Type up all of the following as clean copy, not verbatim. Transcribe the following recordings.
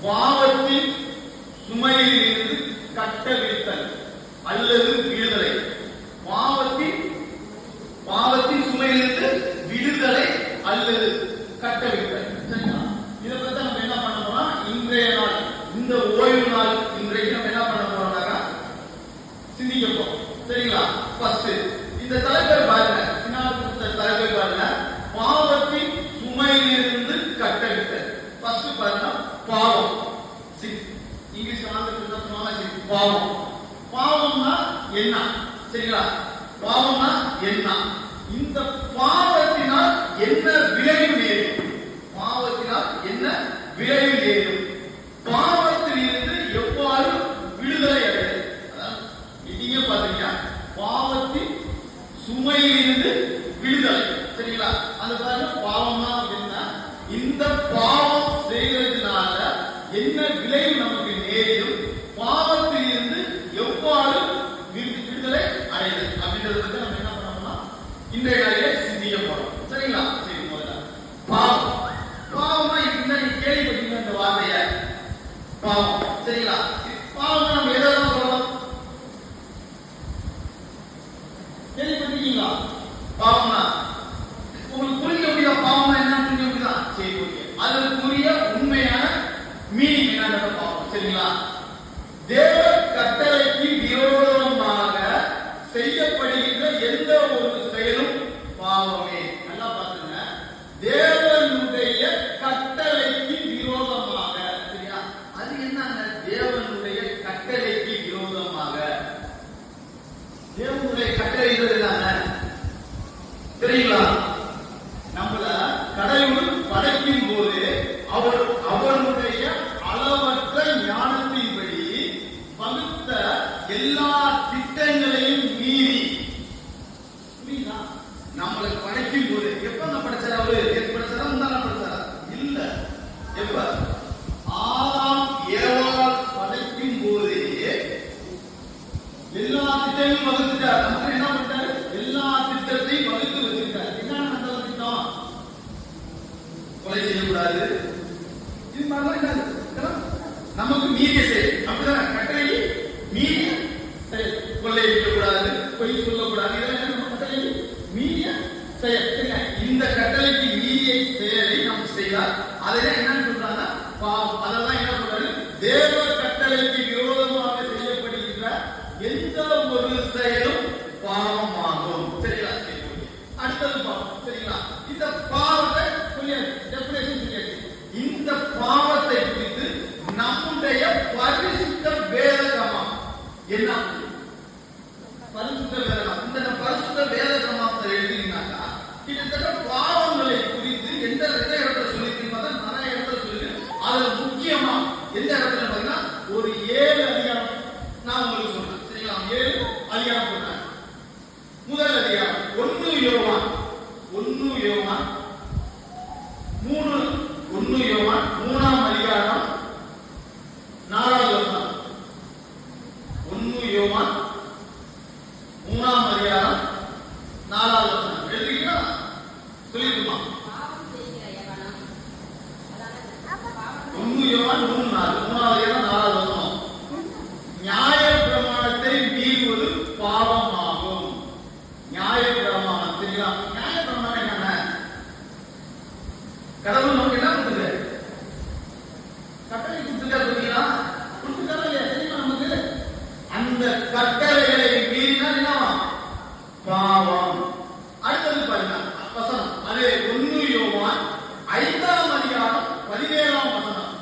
பாவத்தின் சுமையிலிருந்து கட்டவிழ்த்தல் அல்லது விடுதலை. பாவத்தின் சுமையிலிருந்து விடுதலை அல்லது கட்டவிழ்த்தல். சரிங்களா? இதை பத்தி நம்ம என்ன பண்ண போறோம்? இன்றைய நாள், இந்த ஓய்வு நாள் இன்றைக்கு நம்ம என்ன பண்ண போறோம்னாக்கா சிந்திக்க போறோம். சரிங்களா? ஃபர்ஸ்ட் இந்த தலைப்பை பாருங்க, தலைப்பை பாருங்க, பாவத்தின் சுமையிலிருந்து கட்டவிழ்த்தல். ஃபர்ஸ்ட் பாருங்க, பாவம். இங்கிலீஷ் பாவம். பாவம்னா என்ன? சரிங்களா? பாவம்னா என்ன? இந்த பாவத்தினால் என்ன விளைவு நேரும்? பாவத்தினால் என்ன விளைவு நேரும்? பாவத்தில் இருந்து எவ்வாறு விடுதலை அடைவது? நீங்க பாத்தீங்க, பாவத்தின் சுமையிலிருந்து விடுதலை. சரிங்களா? அந்த பாருங்க, பாவம்னா என்ன? இந்த பாவம் செய்வதனால என்ன விளைவு நமக்கு நேரும்? பாவத்தில் இருந்து எவ்வாறு விடுதலை அடைவது அப்படின்றத பத்தி நம்ம என்ன பண்ணோம்னா இன்றைய நாளிலே சிந்திக்க போறோம். சரிங்களா? சரி, முதல்ல பாவம். பாவம்னா என்ன? கேள்விப்பட்டீங்க இந்த வார்த்தைய, பாவம். சரிங்களா? பாவம் நம்ம எதெல்லாம் சொல்லலாம்? கேள்விப்பட்டீங்களா? பாவம்னா உங்களுக்கு புரிஞ்ச முடியா? பாவம்னா என்ன புரிஞ்ச முடியுதா? சரி, ஓகே. அதற்குரிய உண்மையான மீனிங் என்னன்னு பார்ப்போம். சரிங்களா? தேவ கட்டளைக்கு விரோதமாக செய்யப்படுகின்ற எந்த ஒரு செயலும் பாவமே. நல்லா பாருங்க, தேவனுடைய கட்டளைக்கு விரோதமாக. சரியா? அது என்னங்க? தேவனுடைய கட்டளைக்கு விரோதமாக. தேவனுடைய கட்டளைங்கிறது என்னங்க தெரியுங்களா? நம்மள கடவுள் படைக்கும் போது அவருடைய அளவற்ற ஞானத்தின்படி வகுத்த எல்லா திட்டங்களையும் மீறி, புரியுதா? நம்மளை படைக்கும் போது எப்ப படைச்சார்? அவரு படைச்சாரா? முந்தான படைச்சாரா? இல்ல. எப்ப? ஆதாம் ஏவாள் படைக்கும் போது எல்லா திட்டங்களும் வகுத்துட்டார். நம்ம என்ன பண்ணிட்டாரு? எல்லா திட்டத்தையும் வகுத்து வச்சிருக்காரு. என்ன அந்த திட்டம்? கொலை செய்யக்கூடாது, இது மாதிரிலாம் என்ன நமக்கு மீறிய செயல். அப்படிதான் கட்டளை மீறிய செயல். கொள்ளை இருக்கக்கூடாது, பொய் சொல்லக்கூடாது, இதெல்லாம் நம்ம கட்டளை மீறிய செயல். இந்த கட்டளைக்கு மீறிய செயலை நம்ம செய்தால் அதெல்லாம் என்னன்னு சொல்றாங்க? பாவம். அதெல்லாம் என்ன சொல்றாரு? தேவ கட்டளைக்கு விரோதமாக செய்யப்படுகின்ற எந்த ஒரு செயலும் பாவமாகும். சரிங்களா? அடுத்தது பாவம். சரிங்களா? இந்த பாவத்தை டெஃபினேஷன் சொல்லியாச்சு. இந்த பாவத்தை குறித்து நம்முடைய பரிசுத்த வேதகமம் என்ன? பரிசுத்த வேதகமம். இந்த பரிசுத்த வேதகமத்தை எழுதினாக்கா கிட்டத்தட்ட பாவங்களை குறித்து எந்த இடத்துல சொல்லியிருக்கீங்க? நிறைய இடத்துல சொல்லி, அதுல முக்கியமா எந்த இடத்துல பாத்தீங்கன்னா ஒரு 7 அதிகாரம் நான் உங்களுக்கு சொல்றேன். சரிங்களா? 7 அதிகாரம் சொல்றேன். முதல் அதிகாரம் 1 யோவான் 3ஆம் அதிகாரம் 4வது வசனம். 1 யோவான் 3ஆம் அதிகாரம் 4வது வசனம். எழுதிட்டீங்களா? சொல்லிருக்குமா? 1 யோவான் 3:4, 3ஆம் அதிகாரம் 4வது வசனம். நியாய பிரமாணத்தை மீறுவது பாவமாகும். நியாய பிரமாணம். சரிங்களா? நியாய பிரமாணம் என்ன? கடவுள் நமக்கு என்ன கொடுத்துருக்காரு? கட்டளை கொடுத்துருக்காரு. பார்த்தீங்களா? கொடுத்துருக்காரா இல்லையா? தெரியுமா நமக்கு? அந்த கட்டளைகளை மீறினால் என்னவா? பாவம். அடுத்தது பாருங்க வசனம். அதே 1 யோவான் 5ஆம் அதிகாரம் 17ஆம் வசனம்.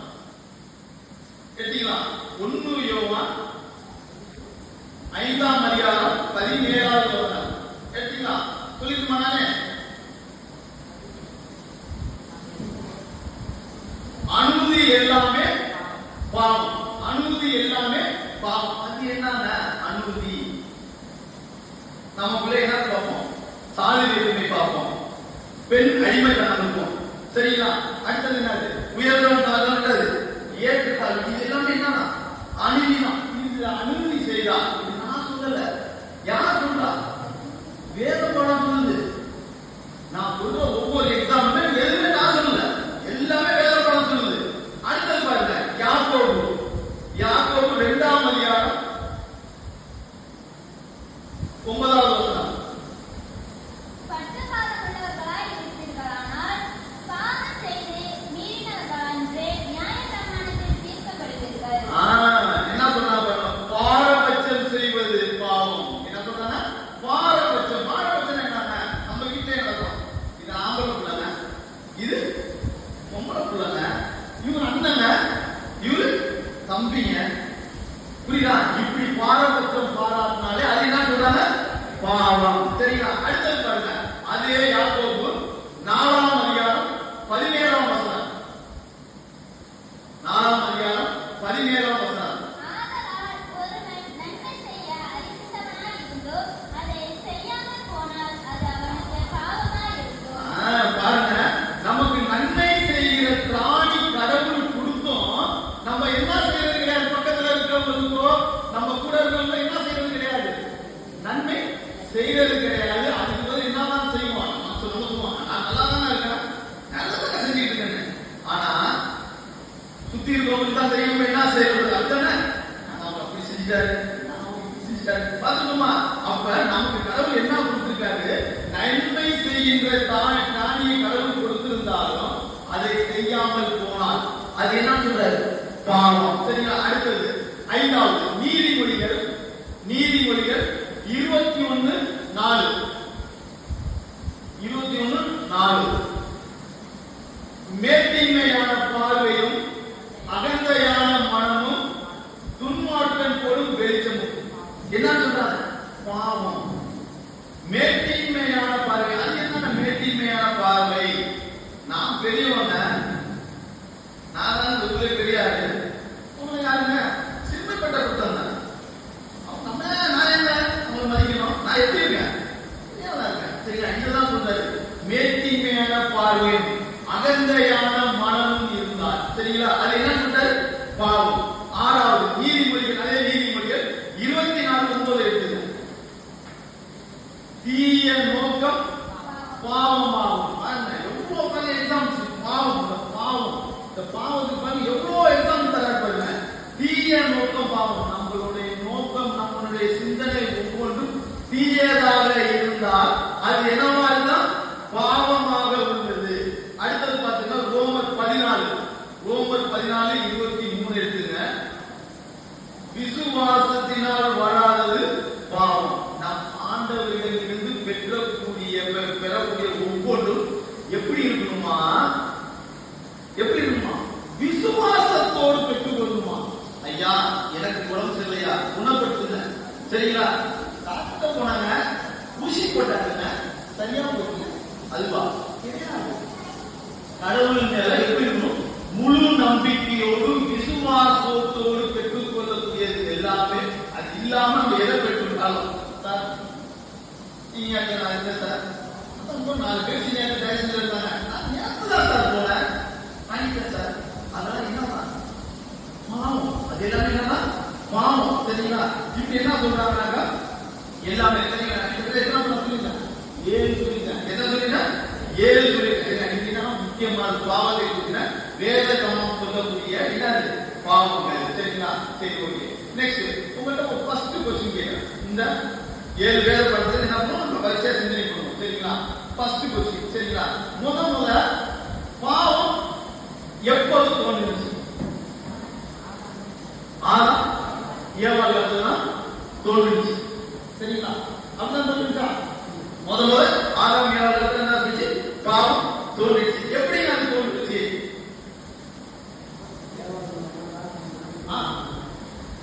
கேட்டீங்களா? 1 யோவான் 5ஆம் அதிகாரம் 17ஆவது வசனம். கேட்டீங்களா? சொல்லிருமா? நானே அனுமதி எல்லாமே பாவம். அனுமதி எல்லாமே பாவம். அது என்னங்க அனுமதி? நமக்குள்ள என்ன பார்ப்போம்? சாதிமை பார்ப்போம், பெண் அடிமைத்தனம் இருக்கும். சரிங்களா? அடுத்தது என்னது? உயர்ந்தவன் தாழ்ந்தது, ஏற்றத்தாழ்வு. இது எல்லாமே என்னன்னா அநீதிதான். இது அனுமதி செய்தா? நான் சொல்லல. யார் சொல்றா? வேத பாடம் சொல்லுது. நான் சொல்ற ஒவ்வொரு எக்ஸாமுமே எதுவுமே நான் சொல்லல, எல்லாமே வேத பாடம் சொல்லுது. தம்பிங்க, புரியுதா? இப்படி பாரபட்சம் பாராட்டினாலே அது என்ன சொல்றாங்க? பாவம். சரிங்களா? அடுத்தது பாருங்க, அதே யாக்கோபு 4ஆம் அதிகாரம் 17ஆம் வசனம். 4ஆம் அதிகாரம் 17ஆம் வசனம். பாருங்க, நமக்கு நன்மை செய்கிற திராணி கடவுள் கொடுத்தோம், நம்ம என்ன செய்யறது கிடையாது. பக்கத்துல இருக்கிறவங்களுக்கோ நம்ம கூட இருக்கிறவங்க என்ன செய்யறது கிடையாது, நன்மை செய்யறது கிடையாது. அதுக்கு பதில் என்னதான் செய்வோம், சொல்லுவோம், நான் நல்லா தானே இருக்கேன், நல்லா தானே செஞ்சுட்டு இருக்கேன். ஆனா சுத்தி இருக்கவங்களுக்கு தான் தெரியும் என்ன செய்யறது. அதுதானே அவங்க அப்படி செஞ்சுட்டாரு, பார்த்துக்கோமா. அப்ப நமக்கு கடவுள் என்ன கொடுத்திருக்காரு, நன்மை செய்கின்ற தானியை கடவுள் கொடுத்திருந்தாலும் அதை செய்யாமல் போனால் அது என்ன சொல்றாரு, பாவம். சரிங்களா? அடுத்தது 5வது நீதிமொழிகள் 21:4. 21:4. மேட்டின்மையான பார்வையும் அகந்தையான மனமும் துன்மார்க்கன் போடும் வெளிச்சமும். என்ன சொல்றாரு, பாவம். மேட்டின்மையான பார்வை. அது என்ன மேட்டின்மையான பார்வை? நான் பெரியவங்க, நான் தான் ஊரே பெரியாரு, உங்களை யாருங்க சின்னப்பட்ட குற்றம் தான். நம்ம நான் என்ன அவங்களை மதிக்கணும், நான் எப்படி இருக்கேன், சரிங்களா? இதுதான் சொல்றாரு, மேட்டின்மையான பார்வை அகந்தையான மனமும் இருந்தார். சரிங்களா? அது என்ன சொல்றாரு, பாவம். 6வது நீதிமொழிகள், அதே நீதிமொழிகள் 24:9 எடுத்துங்க. தீய நோக்கம் பாவமாகும். எவ்வளவு பெரிய எக்ஸாம்பிள், பாவம். இந்த பாவத்துக்கு பாருங்க எவ்வளவு எக்ஸாம்பிள் தராரு பாருங்க. தீய நோக்கம் பாவம். நம்மளுடைய நோக்கம், நம்மளுடைய சிந்தனை ஒவ்வொன்றும் தீயதாக இருந்தால் அது என்னவா இருந்தா பாவமாக உள்ளது. அடுத்தது பார்த்தீங்கன்னா ரோமர் 14:23 எடுத்துங்க. விசுவாசத்தினால் வராதது பாவம். நம் ஆண்டவரிடமிருந்து பெறக்கூடிய ஒவ்வொன்றும் எப்படி இருக்கணுமா, விசுவாசத்தோடு பெற்றுக் கொள்ளணுமா. ஐயா எனக்கு உடம்பு சரியில்லையா, குணப்படுத்துங்க. சரிங்களா? டாக்டர் போனாங்க, ஊசி போட்டாங்க, சரியா போச்சுங்க. அதுவா கடவுள் மேல எப்படி இருக்கணும், முழு நம்பிக்கையோடு விசுவாசத்தோடு பெற்றுக் கொள்ளக்கூடியது எல்லாமே. அது இல்லாம நம்ம எதை பெற்றுட்டாலும் சார் நீங்க நான் இல்லை சார், 4 பேர் சீனியர் டேரக்டர் இருந்தாங்க, நான் நேரத்துதான் சார் போனேன், வாங்கிட்டேன் சார். அதெல்லாம் என்னன்னா பாவம். அது எல்லாமே என்னன்னா பாவம். சரிங்களா? இப்ப என்ன சொல்றாங்க எல்லாமே, சரிங்களா? எத்தனை சொல்லிட்டேன், 7 சொல்லிட்டேன். எதை சொல்லிட்டேன், 7 சொல்லிட்டேன். முக்கியமான பாவத்தை குறித்த வேத கமம் சொல்லக்கூடிய என்னது பாவங்கள். சரிங்களா? சரி, ஓகே. நெக்ஸ்ட் உங்கள்கிட்ட ஒரு ஃபர்ஸ்ட் क्वेश्चन கேக்குறேன். இந்த 7 வேத படத்துல என்ன பண்ணணும், பரிசா சிந்தனை பண்ணணும். சரிங்களா? First question. சரிங்களா? முதல்ல பாவம் எப்போது தோன்றுச்சு? ஆதாம் ஏவாள் தான் தோன்றுச்சு. சரிங்களா? அப்படிதான் தோன்றுச்சா? முதல்ல ஆதாம் ஏவாள் என்ன இருந்துச்சு, பாவம் தோன்றுச்சு. எப்படி அது தோன்றுச்சு?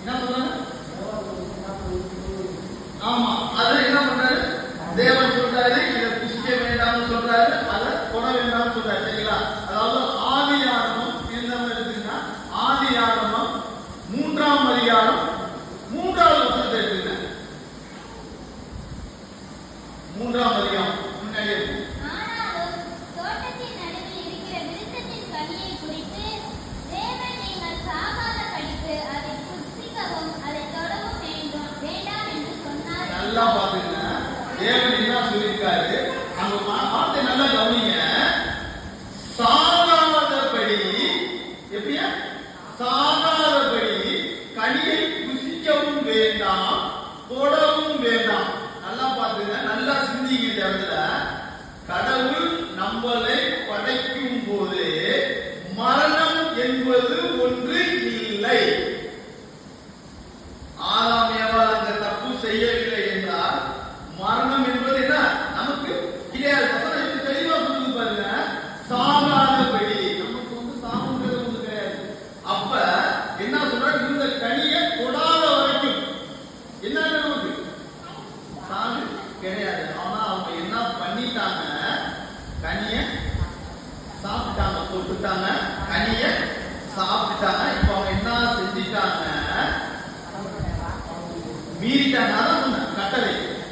என்ன சொல்றாங்க? ஆமா, அத என்ன பண்றாரு, தேவன் சொல்றாரு இதை புசிக்க வேண்டாம்னு சொல்றாரு, அதை தொட வேண்டாம்னு சொல்றாரு. சரிங்களா? அதாவது ஆதியாகமம் என்ன இருக்குன்னா, ஆதியாகமம் 3ஆம் அதிகாரம் 3வது வசனத்தை எடுத்துங்க. 3ஆம் அதிகாரம் முன்னாடியே நல்லா பாத்துங்க. தேவன் என்ன சொல்லியிருக்காரு, அந்த வார்த்தை நல்லா கவனிங்க. சாகாதபடி, எப்படியா சாகாதபடி கனியை புசிக்கவும் வேண்டாம், தொடவும் வேண்டாம். நல்லா பாத்துங்க, நல்லா சிந்திங்க. இந்த இடத்துல கடவுள் நம்மளை படைக்கும் போது மரணம் என்பது ஒன்று இல்லை. ஆதாம் ஏவாள் அந்த தப்பு செய்யவில்லை என்றால் மரணம் என்பது என்ன நமக்கு கிடையாது. எப்படி தெளிவா சொல்லுங்க பாருங்க, சாகாதபடி. நமக்கு சாகுங்கிறது ஒன்று கிடையாது. அப்ப என்ன சொல்றாரு, சாப்பிட்டாங்க. இப்ப அவங்க என்ன செஞ்சிட்டாங்க? மீறிட்டாங்க. அதான் சொன்னேன்,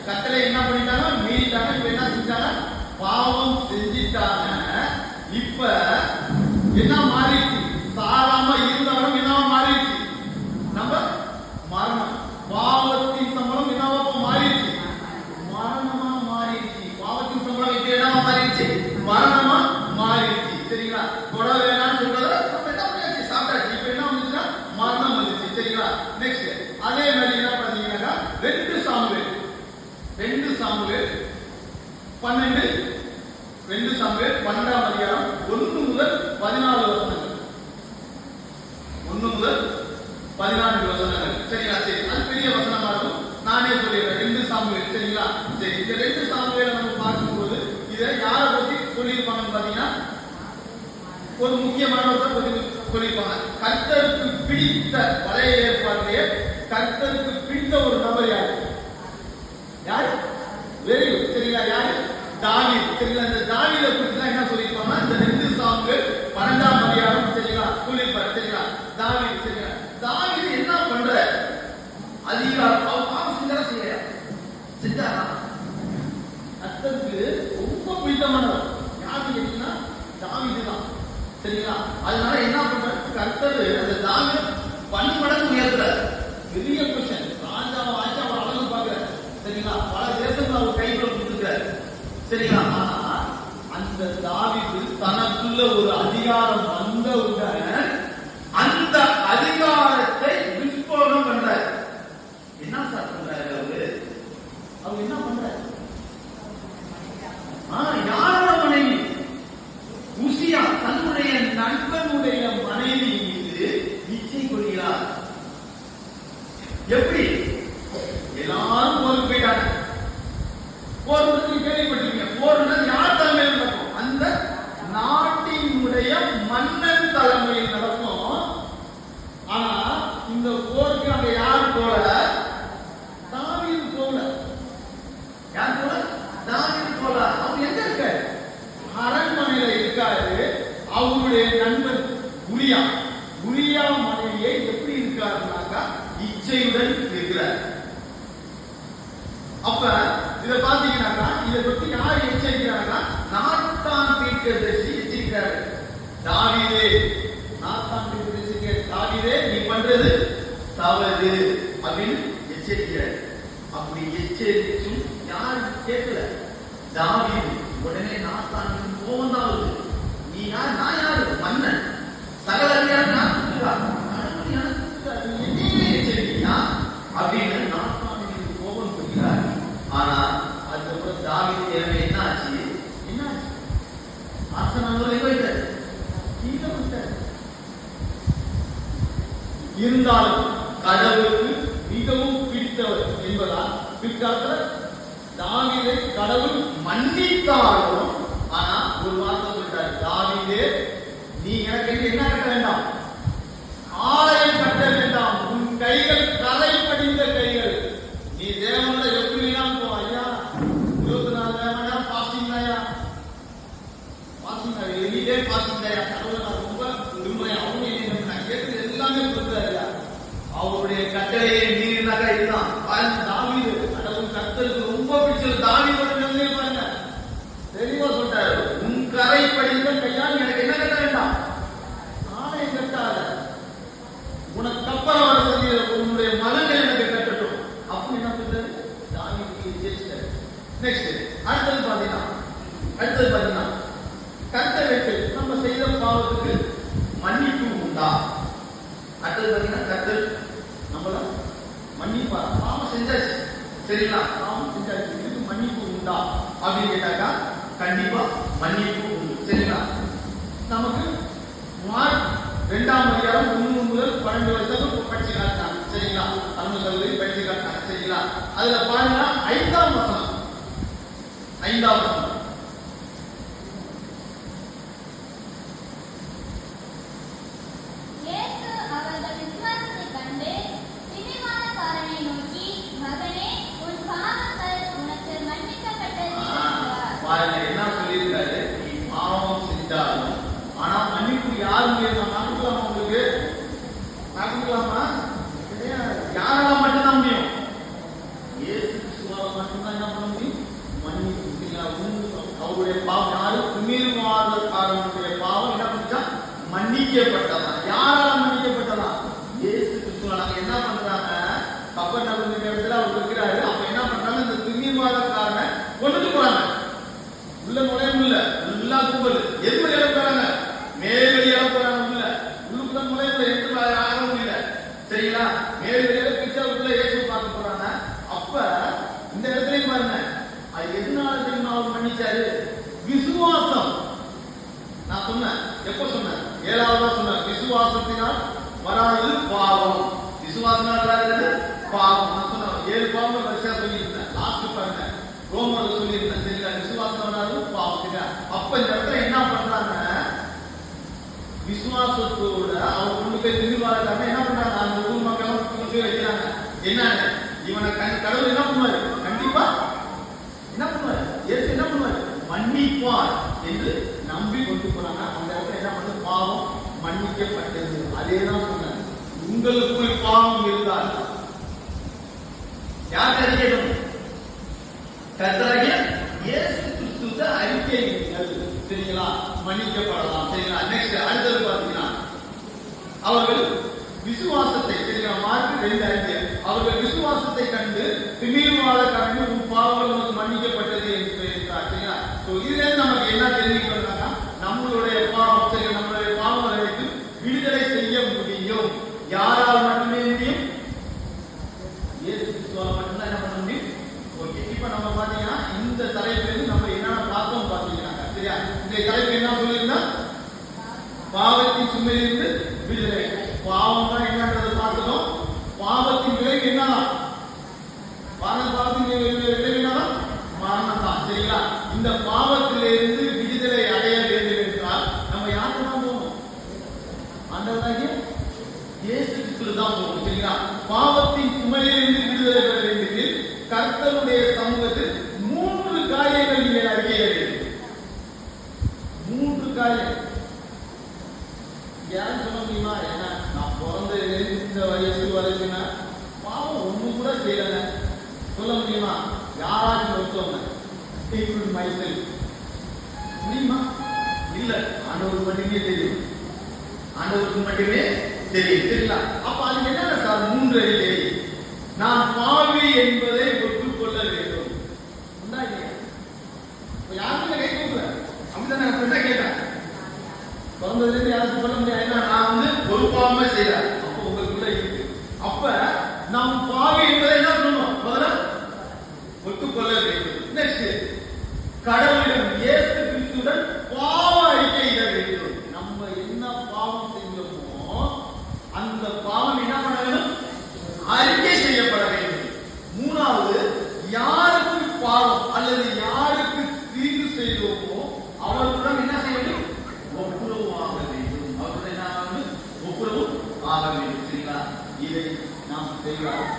கட்டளை என்ன பண்ணிட்டாங்க? மீறிட்டாங்க. இப்ப என்ன செஞ்சாங்க? பாவம் செஞ்சிட்டாங்க. இப்ப என்ன மாறிடுச்சு? சாராம இருந்தவரும் என்னவா மாறிடுச்சு? நம்ம மரணம். பாவத்தின் சம்பளம் என்னவா மாறிடுச்சு? மரணமா மாறிடுச்சு. பாவத்தின் சம்பளம் இப்ப என்னவா மாறிடுச்சு? மரணமா மாறிடுச்சு. சரிங்களா? தொட வேணாம்னு சொல்றத சாப்பிட்டாச்சு. இப்ப என்ன வந்துச்சுன்னா மரணம் வந்துச்சு. சரிங்களா? நெக்ஸ்ட் அதே மாதிரி என்ன பண்ணீங்கன்னா 2 சாமுவேல் 12 12ஆம் அதிகாரம் 1 முதல் 14 வசனங்கள். 1 முதல் 14 வசனங்கள். சரிங்களா? சரி, அது பெரிய வசனமா இருக்கும். நானே சொல்லிடுறேன். 2 சாமுவேல். சரிங்களா? சரி, இந்த 2 சாமுவேலை நம்ம பார்க்கும்போது இதை யாரை பத்தி சொல்லியிருப்பாங்கன்னு பாத்தீங்கன்னா, ஒரு முக்கியமானவரை பத்தி சொல்லியிருப்பாங்க. கர்த்தருக்கு பிடித்த பழைய ஏற்பாட்டிலே கர்த்தருக்கு பிடித்த ஒரு நபர் யாரு? Very good. சரிங்களா? யாரு? தாவீது. சரிங்களா? இந்த தாவீதை குறித்து தான் என்ன சொல்லியிருப்பாங்க? இந்த 2 சாமுவேல் 12ஆம் அதிகாரம். சரிங்களா? சொல்லியிருப்பாரு. சரிங்களா? தாவீது. சரிங்களா? தாவீது என்ன பண்ற? அதிகாரம் அவர் பாவம் செஞ்சாரா? கர்த்தருக்கு ரொம்ப பிடித்தமானவர் யாரு கேட்டீங்கன்னா தாவீது தான். சரிங்களா? அதனால என்ன பண்றாரு? கர்த்தர் அந்த தாவீதை பன்மடங்கு உயர்த்துறாரு. பெரிய கொஸ்டின். ராஜாவை அவர் அழகு பார்க்கிறார். சரிங்களா? பல தேசங்கள் அவர் கைக்குள்ள கொடுத்துருக்காரு. சரிங்களா? ஆனா அந்த தாவீது தனக்குள்ள ஒரு அதிகாரம் வந்தவுடன் அந்த அதிகாரத்தை விஸ்போகம் பண்றாரு. என்ன சார் பண்றாரு? அவர் என்ன பண்றாரு? யாரோட மனைவி? உசியா தன்னுடைய நண்பனுடைய மனைவி மீது இச்சை கொள்கிறார். எப்படி? எல்லாரும் போருக்கு போயிட்டாங்க. போர் கேள்விப்பட்டிருக்கீங்க. போர்னா யார் தலைமையில் நடக்கும்? அந்த நாட்டினுடைய மன்னன் தலைமையில் நடக்கும். ஆனா இந்த போருக்கு அங்க யார் போல? தாவீது போல. யார் போல? தாவீது போல. அவர் எங்க இருக்காரு? அரண்மனையில இருக்காரு. அவருடைய நண்பர் உரியா மனைவியை எப்படி இருக்காருனாக்கா இச்சையுடன் இருக்கிறார். அப்ப இத பாத்தீங்கன்னாக்கா இதை பத்தி யார் எச்சரிக்கிறாங்கன்னா நாத்தான் தீர்க்கதரிசி எச்சரிக்கிறாரு. தாவீதே, நாத்தான் தீர்க்கதரிசி, தாவீதே நீ பண்றது தவறு அப்படின்னு எச்சரிக்கிறார். அப்படி எச்சரிச்சும் யாரும் கேட்கல. தாவீது உடனே நாத்தான் கோபம் தான் வருது. நீ யார்? நான் யாரு? மன்னன். சகல அதிகாரம் நான் எச்சரிக்கையா அப்படின்னு நாத்தான் கோபம் சொல்கிறார். ஆனா அதுக்கப்புறம் தாவீது தேவை என்ன ஆச்சு? ஆசனால போயிட்டார். இருந்தாலும் கடவுளுக்கு மிகவும் பிடித்தவர் என்பதால் பிற்காலத்தில் தாவீதை கடவுள் மன்னித்தாலும், ஆனா ஒரு வார்த்தை சொல்றாரு, தாவீதே நீ எனக்கு என்ன கட்ட வேண்டாம்? ஆலயம் கட்ட வேண்டாம். உன் கைகள் கரை படிந்த கைகள். நீ தேவனோட எப்படி வேணாம் போ. ஐயா 24 மணி நேரம் பாஸ்டிங் தாயா, எனிடே பாஸ்டிங் தாயா. கடவுளை நான் ரொம்ப விரும்புறேன். அவங்க நான் கேட்கறது எல்லாமே கொடுத்தாரு. அவருடைய கட்டளையை மீறினாக்கா இதுதான். தாவீது கடவுள் கர்த்தருக்கு ரொம்ப பிடிச்சது. தாவீதோட நிலையை பாருங்க, தெளிவா சொல்றாரு. உன் கரை படிந்த கையால் எனக்கு என்ன கட்ட வேண்டாம்? ஆலயம் கட்டாத. உனக்கு கப்பல் வர சொல்லிய உன்னுடைய மகன்கள் எனக்கு கட்டட்டும். அப்படி என்ன சொல்றாரு? தாவீதுக்கு ஜெயிச்சாரு. நெக்ஸ்ட் அடுத்தது பாத்தீங்கன்னா கர்த்தருக்கு நம்ம செய்த பாவத்துக்கு மன்னிப்பு உண்டா? அடுத்தது பாத்தீங்கன்னா கர்த்தர் நம்மள மன்னிப்பார். பாவம் செஞ்சாச்சு. சரிங்களா? பாவம் செஞ்சாச்சு. இதுக்கு மன்னிப்பு உண்டா அப்படின்னு கேட்டாக்கா கண்டிப்பா மன்னிப்பு உண்டு. சரிங்களா? நமக்கு மார்க் 2ஆம் அதிகாரம் 1 முதல் 12 வரைக்கும் படிச்சு காட்டினாங்க. சரிங்களா? தமிழ் கல்வி படிச்சு காட்டினாங்க. சரிங்களா? அதுல பாருங்க 5ஆம் வசனம். என்ன சொல்லியிருக்காரு? நீ பாவம் செஞ்சாலும் ஆனா மன்னிப்பு யார் மூலியமா? நமக்கு மன்னிக்கப்பட்டதான். யாரால மன்னிக்கப்பட்டதான்? இயேசு கிறிஸ்துவால. என்ன பண்றாங்க? கப்பர்நகூம் இடத்துல அவர் இருக்கிறாரு. அப்ப என்ன பண்றாங்க? இந்த திமிர்வாதக்காரனை கொண்டுட்டு போறாங்க. உள்ள நுழைய முடியல, எல்லா கும்பல் எது வழியால போறாங்க? மேல் வழியால போறாங்க. உள்ள உள்ளுக்குள்ள நுழைய முடியல, எட்டு ஆக முடியல. சரிங்களா? மேல் வழியால பிச்சாவுக்குள்ள இயேசு பார்க்க போறாங்க. அப்ப இந்த இடத்துலயும் பாருங்க, அது எதனால தெரியுமா அவர் மன்னிச்சாரு? விசுவாசம். நான் சொன்னேன், எப்ப சொன்னேன்? 7ஆவதா சொன்னேன். விசுவாசத்தினால் வராது பாவம். விசுவாசத்தினால் வராது பாவம். நான் சொன்னேன் 7 பாவம் வரிசையா சொல்லியிருந்தேன். லாஸ்ட் பாருங்க, ரோமர்ல சொல்லியிருந்தேன். சரிங்களா? விசுவாசம் வராது பாவம். அப்ப இந்த இடத்துல என்ன பண்றாங்க? விசுவாசத்தோட அவர் கொண்டு போய் திருவாரூர் என்ன பண்றாங்க? அந்த ஊர் மக்கள் கொண்டு போய் வைக்கிறாங்க. என்னங்க இவனை கடவுள் என்ன பண்ணுவாரு? கண்டிப்பா என்ன பண்ணுவாரு? ஏசு என்ன பண்ணுவாரு? மன்னிப்பார் என்று நம்பி கொண்டு போறாங்க. அந்த இடத்துல என்ன பண்ண? பாவம் மன்னிக்கப்பட்டது. அதேதான் சொன்னாங்க. உங்களுக்குள் பாவம் இருந்தால் யார் அறிக்கணும்? கர்த்தராகிய இயேசு கிறிஸ்துவை அறிக்கையிடுங்கள். சரிங்களா? மன்னிக்கப்படலாம். சரிங்களா? நெக்ஸ்ட் அடுத்தது பாத்தீங்கன்னா, அவர்கள் விசுவாசத்தை, சரிங்களா? மார்க் 2:5 அவர்கள் விசுவாசத்தை கண்டு திமிர்வாதக்காரன் உன் பாவங்கள் உனக்கு மன்னிக்கப்பட்டது என்று இருக்கிறார். சரிங்களா? இதுல நமக்கு என்ன தெரிவிக்கிறோம்னா, நம்மளுடைய பாவம், சரி, நம்மளுடைய பாவங்களை வைத்து விடுதலை செய்ய முடியும். யாரால் மட்டுமே முடியும்? இயேசு கிறிஸ்துவால் மட்டும்தான் என்ன பண்ண முடியும். ஓகே, இப்ப நம்ம பாத்தீங்கன்னா இந்த தலைப்பிலிருந்து நம்ம என்னென்ன பார்த்தோம் பாத்தீங்கன்னா, சரியா? இந்த தலைப்பு என்ன சொல்லியிருந்தா? பாவத்தின் சுமையிலிருந்து விடுதலை. பாவம் தான் என்னன்றதை பார்த்தோம். பாவத்தின் விளைவு என்னதான்? பாவத்தின் விளைவு என்னதான்? மரணம் தான். சரிங்களா? இந்த பாவத்திலிருந்து விடுதலை அடைய வேண்டும் என்றால் நம்ம யாருக்கு தான் போகணும்? ஆண்டவராகிய இயேசு கிறிஸ்துவுக்கு தான் போகணும். சரிங்களா? பாவத்தின் சுமையிலிருந்து விடுதலை பெற வேண்டும். கர்த்தருடைய சமூகத்தில் 3 காரியங்கள் நீங்கள் அறிய வேண்டும். 3 காரியம். யாரும் சொல்ல முடியுமா? என்ன நான் பிறந்த இந்த வயசு வரைக்குன்னா பாவம் ஒண்ணு கூட செய்யல சொல்ல முடியுமா? யாராச்சும் ஒருத்தவங்க மைசெல் முடியுமா? இல்ல. ஆண்டவருக்கு மட்டுமே தெரியும். ஆண்டவருக்கு மட்டுமே தெரியும். சரிங்களா? அப்ப அது என்ன சார்? 3 அறிக்கை. நான் பாவி என்பதை ஒப்புக்கொள்ள வேண்டும். யாருமே கை கொடுக்கல. அப்படிதான் நான் கேட்டேன். பிறந்ததுல இருந்து யாரும் சொல்ல முடியாது. நான் பொறுப்பாம செய்யறேன். அப்ப உங்களுக்குள்ள இருக்கு. அப்ப நாம் பாவி என்பதை என்ன சொல்லணும்? முதல்ல ஒத்துக்கொள்ள வேண்டும். நெக்ஸ்ட், கடவுளிடம் இயேசு கிறிஸ்துவுடன் பாவ அறிக்கையிட வேண்டும். நம்ம என்ன பாவம் செஞ்சோமோ அந்த பாவம் என்ன பண்ண வேண்டும்? அறிக்கை செய்யப்பட வேண்டும். 3வது, யாருக்கு பாவம் அல்லது யாருக்கு தீங்கு செய்தோமோ அவர்களுடன் என்ன செய்ய வேண்டும்? ஒப்புரவு ஆக வேண்டும். அவர்கள் என்ன ஒப்புரவு ஆக வேண்டும். சரிங்களா? இதை நாம் செய்யலாம்.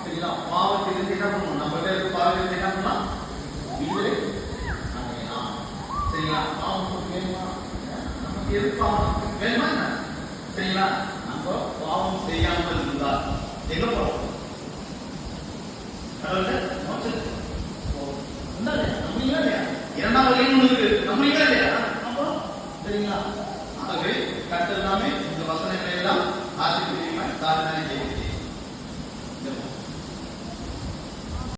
சரிங்களா? பாவத்திலிருந்து என்ன பண்ணணும்? நம்ம பாவத்திலிருந்து என்ன பண்ணலாம்? விடுதலை அடையலாம். சரிங்களா? பாவம் வேணுமா? நமக்கு எது பாவம் வேணுமா? சரிங்களா? நம்ம பாவம் செய்யாமல் இருந்தால் எங்க போறோம்? நம்புறீங்களா இல்லையா? 2ஆம் வகையும் இருக்கு. நம்புறீங்களா இல்லையா? சரிங்களா? ஆகவே கர்த்தர் தாமே இந்த வசனங்களை எல்லாம் ஆசீர்வதிப்பார். தாழ்மையான